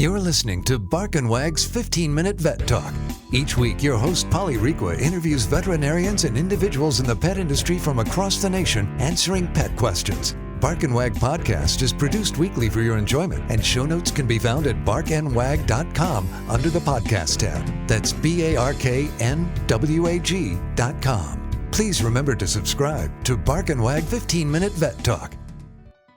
You're listening to Bark and Wag's 15-Minute Vet Talk. Each week, your host, Polly Requa, interviews veterinarians and individuals in the pet industry from across the nation answering pet questions. Bark and Wag podcast is produced weekly for your enjoyment, and show notes can be found at barkandwag.com under the podcast tab. That's BARKNWAG.com. Please remember to subscribe to Bark and Wag 15-Minute Vet Talk.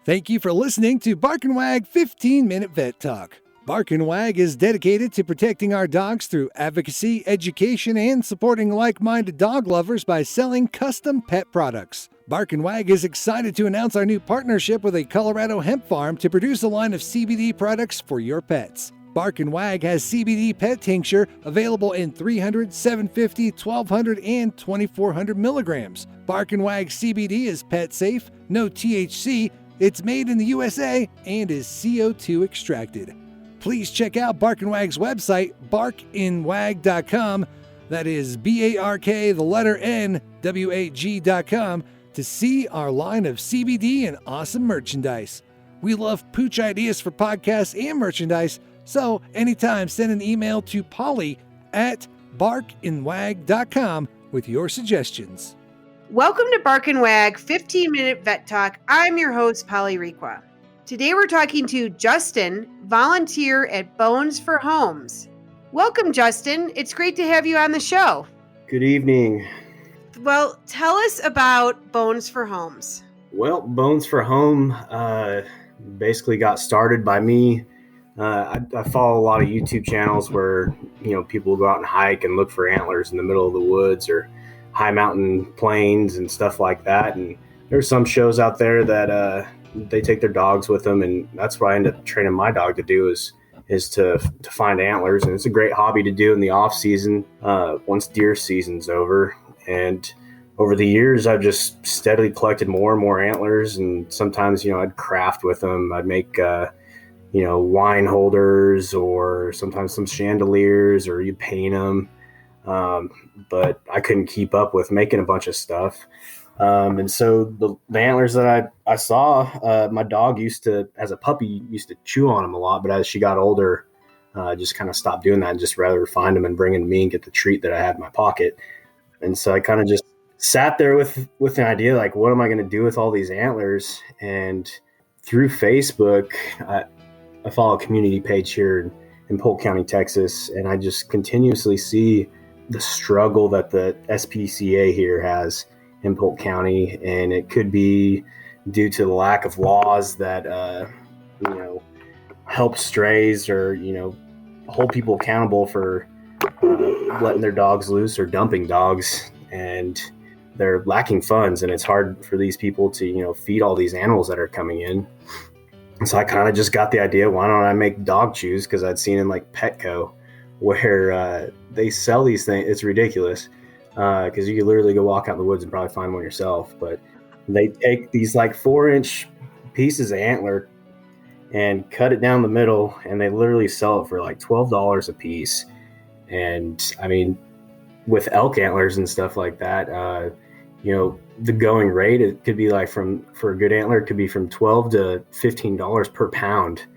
Thank you for listening to Bark and Wag 15-Minute Vet Talk. Bark and Wag is dedicated to protecting our dogs through advocacy, education, and supporting like-minded dog lovers by selling custom pet products. Bark and Wag is excited to announce our new partnership with a Colorado hemp farm to produce a line of CBD products for your pets. Bark and Wag has CBD pet tincture available in 300, 750, 1200, and 2400 milligrams. Bark and Wag CBD is pet safe, no THC, it's made in the USA, and is CO2 extracted. Please check out Bark and Wag's website, barkandwag.com. That is BARK, to see our line of CBD and awesome merchandise. We love pooch ideas for podcasts and merchandise, so anytime send an email to Polly at barkandwag.com with your suggestions. Welcome to Bark and Wag 15-Minute Vet Talk. I'm your host, Polly Requa. Today we're talking to Justin, volunteer at Bones for Homes. Welcome, Justin. It's great to have you on the show. Good evening. Well, tell us about Bones for Homes. Well, Bones for Home basically got started by me. I follow a lot of YouTube channels where, people go out and hike and look for antlers in the middle of the woods or high mountain plains and stuff like that. And there's some shows out there that they take their dogs with them, and that's what I end up training my dog to do is to find antlers. And it's a great hobby to do in the off season once deer season's over. And over the years, I've just steadily collected more and more antlers, and sometimes I'd craft with them. I'd make wine holders, or sometimes some chandeliers, or you paint them. But I couldn't keep up with making a bunch of stuff. And so the antlers that I saw, my dog as a puppy, used to chew on them a lot. But as she got older, just kind of stopped doing that and just rather find them and bring them to me and get the treat that I had in my pocket. And so I kind of just sat there with an idea, like, what am I going to do with all these antlers? And through Facebook, I follow a community page here in Polk County, Texas, and I just continuously see the struggle that the SPCA here has in Polk County, and it could be due to the lack of laws that help strays or hold people accountable for letting their dogs loose or dumping dogs, and they're lacking funds, and it's hard for these people to feed all these animals that are coming in. And so I kind of just got the idea, why don't I make dog chews? Because I'd seen in like Petco where they sell these things. It's ridiculous. Because you could literally go walk out in the woods and probably find one yourself. But they take these like 4-inch pieces of antler and cut it down the middle, and they literally sell it for like $12 a piece. And I mean, with elk antlers and stuff like that, the going rate, it could be like for a good antler, it could be from $12 to $15 per pound.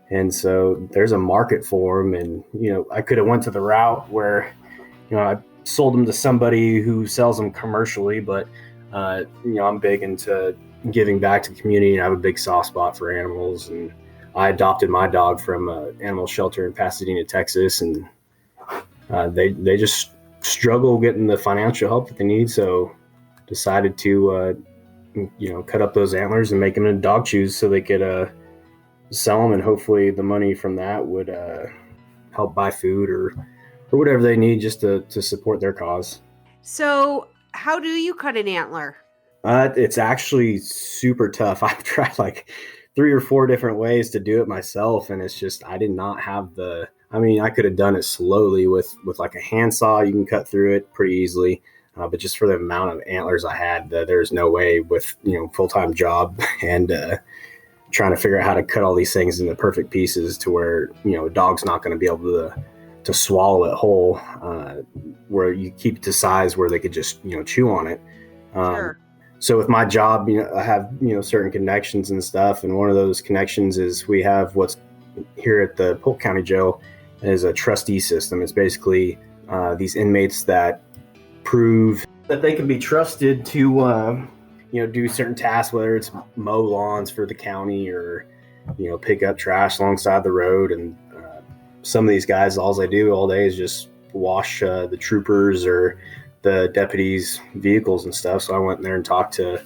And so there's a market for them. And, I could have went to the route where, I sold them to somebody who sells them commercially, but I'm big into giving back to the community, and I have a big soft spot for animals. And I adopted my dog from an animal shelter in Pasadena, Texas, and they just struggle getting the financial help that they need. So decided to cut up those antlers and make them into dog chews so they could sell them, and hopefully the money from that would help buy food or whatever they need just to support their cause. So how do you cut an antler? It's actually super tough. I've tried like 3 or 4 different ways to do it myself, and it's just, I did not have I could have done it slowly with like a handsaw. You can cut through it pretty easily, but just for the amount of antlers I had, there's no way with full-time job and trying to figure out how to cut all these things into perfect pieces to where a dog's not going to be able to swallow it whole, where you keep it to size where they could just chew on it. Sure. So with my job, I have certain connections and stuff, and one of those connections is we have what's here at the Polk County Jail is a trustee system. It's basically these inmates that prove that they can be trusted to do certain tasks, whether it's mow lawns for the county or pick up trash alongside the road. And some of these guys, all they do all day is just wash the troopers or the deputies' vehicles and stuff. So I went in there and talked to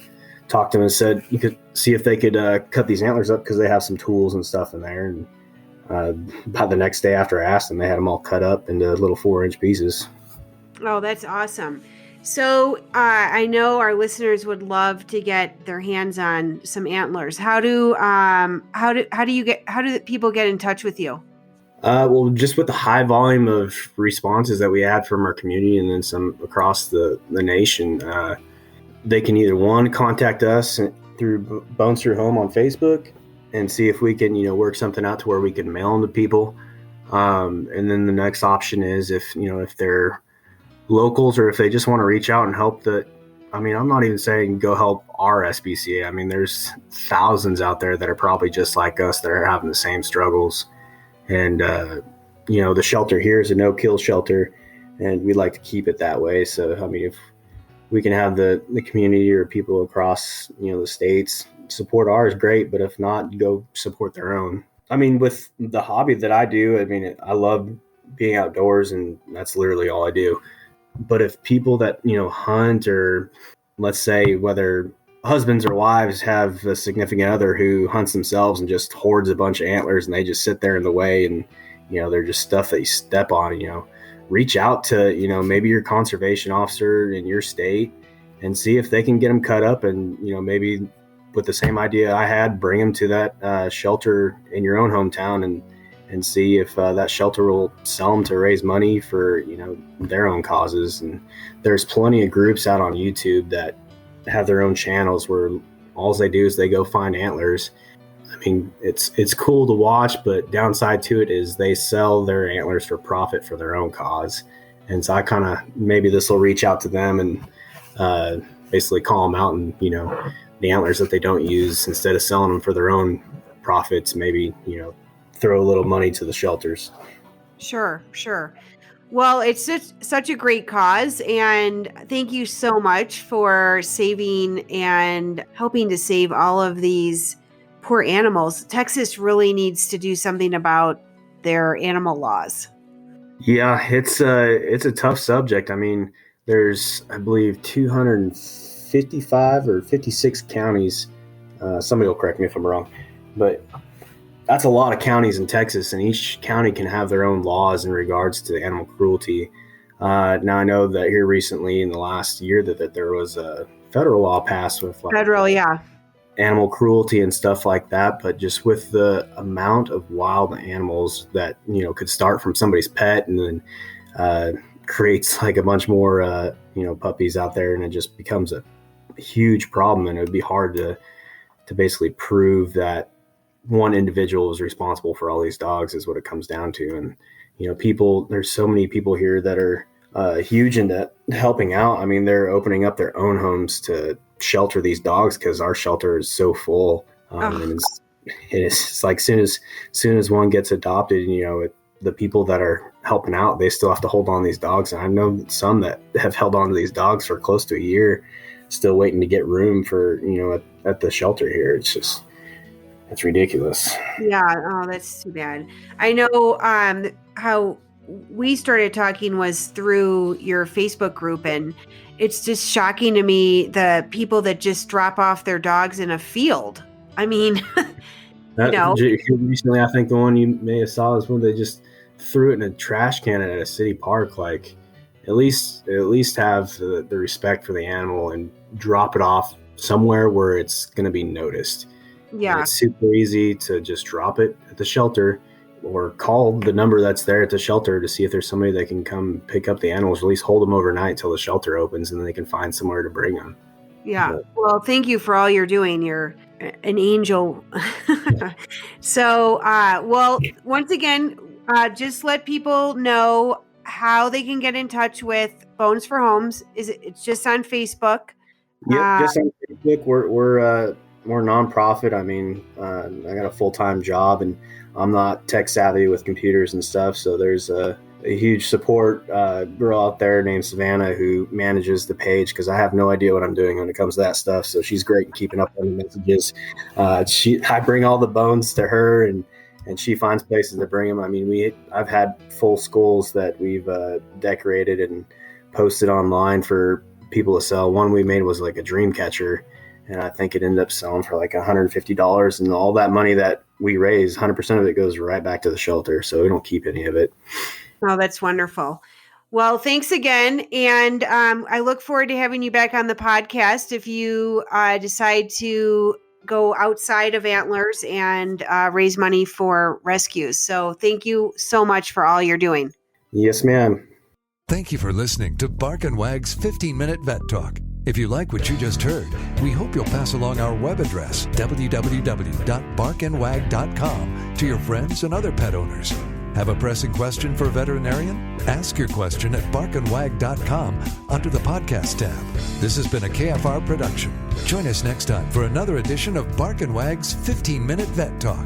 them and said you could see if they could cut these antlers up because they have some tools and stuff in there. And about the next day after I asked them, they had them all cut up into little 4-inch pieces. Oh, that's awesome. So I know our listeners would love to get their hands on some antlers. How do people get in touch with you? Well, just with the high volume of responses that we had from our community and then some across the nation, they can either contact us through Bones Through Home on Facebook and see if we can, work something out to where we can mail them to people. And then the next option is if they're locals or if they just want to reach out and help I'm not even saying go help our SPCA. There's thousands out there that are probably just like us that are having the same struggles. And, the shelter here is a no-kill shelter, and we'd like to keep it that way. So, if we can have the community or people across, the states support ours, great. But if not, go support their own. With the hobby that I do, I love being outdoors, and that's literally all I do. But if people that, hunt or let's say whether husbands or wives have a significant other who hunts themselves and just hoards a bunch of antlers and they just sit there in the way and, they're just stuff that you step on, reach out to, maybe your conservation officer in your state and see if they can get them cut up and, maybe with the same idea I had, bring them to that shelter in your own hometown and see if that shelter will sell them to raise money for, their own causes. And there's plenty of groups out on YouTube that have their own channels where all they do is they go find antlers. It's cool to watch, but downside to it is they sell their antlers for profit for their own cause. And so I maybe this will reach out to them and basically call them out and, the antlers that they don't use, instead of selling them for their own profits, maybe, throw a little money to the shelters. Sure. Well, it's such a great cause, and thank you so much for saving and helping to save all of these poor animals. Texas really needs to do something about their animal laws. Yeah, it's a tough subject. There's, I believe, 255 or 56 counties. Somebody will correct me if I'm wrong, but that's a lot of counties in Texas, and each county can have their own laws in regards to animal cruelty. Now, I know that here recently in the last year that there was a federal law passed with animal cruelty and stuff like that. But just with the amount of wild animals that, could start from somebody's pet and then creates like a bunch more, puppies out there, and it just becomes a huge problem. And it would be hard to basically prove that one individual is responsible for all these dogs is what it comes down to. And, there's so many people here that are huge into helping out. They're opening up their own homes to shelter these dogs because our shelter is so full. And it's like soon as one gets adopted, the people that are helping out, they still have to hold on to these dogs. And I know some that have held on to these dogs for close to a year, still waiting to get room for, at the shelter here. It's ridiculous. Yeah. Oh, that's too bad. I know how we started talking was through your Facebook group, and it's just shocking to me the people that just drop off their dogs in a field. Recently, I think the one you may have saw is when they just threw it in a trash can at a city park. Like, at least have the respect for the animal and drop it off somewhere where it's going to be noticed. Yeah. And it's super easy to just drop it at the shelter or call the number that's there at the shelter to see if there's somebody that can come pick up the animals, or at least hold them overnight till the shelter opens, and then they can find somewhere to bring them. Yeah. Well, thank you for all you're doing. You're an angel. So, once again, just let people know how they can get in touch with Bones for Homes. It's just on Facebook? Yeah, just on Facebook. We're nonprofit. I got a full-time job, and I'm not tech savvy with computers and stuff. So there's a huge support girl out there named Savannah who manages the page, because I have no idea what I'm doing when it comes to that stuff. So she's great in keeping up on the messages. I bring all the bones to her, and she finds places to bring them. I mean, I've had full skulls that we've decorated and posted online for people to sell. One we made was like a dream catcher, and I think it ended up selling for like $150. And all that money that we raise, 100% of it goes right back to the shelter. So we don't keep any of it. Oh, that's wonderful. Well, thanks again. And I look forward to having you back on the podcast if you decide to go outside of Antlers and raise money for rescues. So thank you so much for all you're doing. Yes, ma'am. Thank you for listening to Bark and Wag's 15-Minute Vet Talk. If you like what you just heard, we hope you'll pass along our web address, www.barkandwag.com, to your friends and other pet owners. Have a pressing question for a veterinarian? Ask your question at barkandwag.com under the podcast tab. This has been a KFR production. Join us next time for another edition of Bark and Wag's 15-Minute Vet Talk.